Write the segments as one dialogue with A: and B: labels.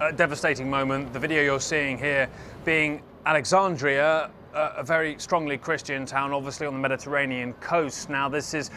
A: A devastating moment. The video you're seeing here being Alexandria, a very strongly Christian town, obviously on the Mediterranean coast. Now, this is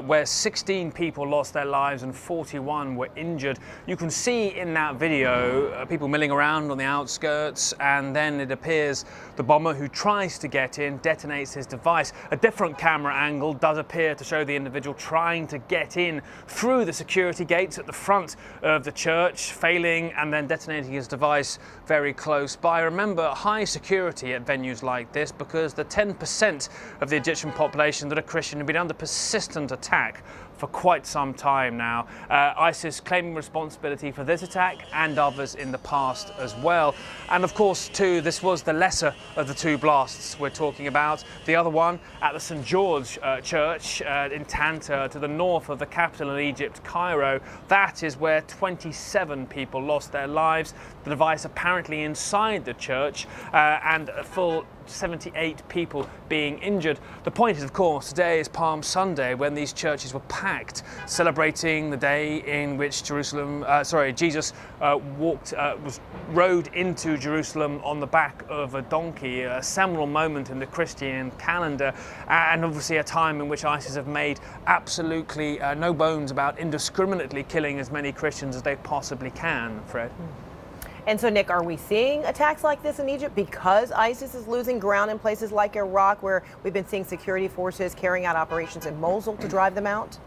A: where 16 people lost their lives and 41 were injured. You can see in that video people milling around on the outskirts, and then it appears the bomber who tries to get in detonates his device. A different camera angle does appear to show the individual trying to get in through the security gates at the front of the church, failing and then detonating his device very close by. Remember, high security at venues like this, because the 10% of the Egyptian population that are Christian have been under persistent attack for quite some time now. ISIS claiming responsibility for this attack and others in the past as well. And of course, too, this was the lesser of the two blasts we're talking about. The other one at the St. George Church in Tanta, to the north of the capital in Egypt, Cairo. That is where 27 people lost their lives. The device apparently inside the church, and a full 78 people being injured. The point is, of course, today is Palm Sunday, when these churches were packed, celebrating the day in which Jesus rode into Jerusalem on the back of a donkey, a seminal moment in the Christian calendar, and obviously a time in which ISIS have made absolutely no bones about indiscriminately killing as many Christians as they possibly can, Fred.
B: And so, Nick, are we seeing attacks like this in Egypt because ISIS is losing ground in places like Iraq, where we've been seeing security forces carrying out operations in Mosul to drive them out?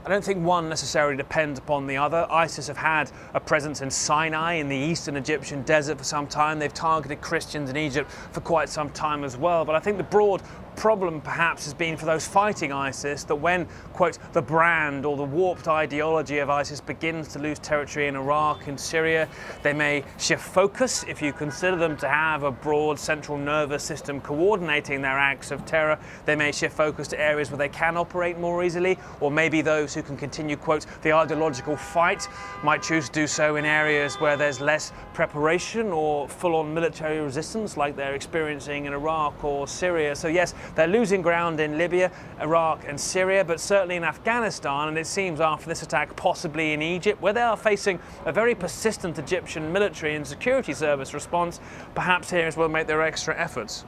A: I don't think one necessarily depends upon the other. ISIS have had a presence in Sinai, in the eastern Egyptian desert, for some time. They've targeted Christians in Egypt for quite some time as well. But I think the broad problem perhaps has been for those fighting ISIS that when, quote, the brand or the warped ideology of ISIS begins to lose territory in Iraq and Syria, they may shift focus. If you consider them to have a broad central nervous system coordinating their acts of terror, they may shift focus to areas where they can operate more easily, or maybe those who can continue, quote, the ideological fight might choose to do so in areas where there's less preparation or full-on military resistance like they're experiencing in Iraq or Syria. So yes, they're losing ground in Libya, Iraq and Syria, but certainly in Afghanistan, and it seems after this attack possibly in Egypt, where they are facing a very persistent Egyptian military and security service response. Perhaps here is where they'll make their extra efforts.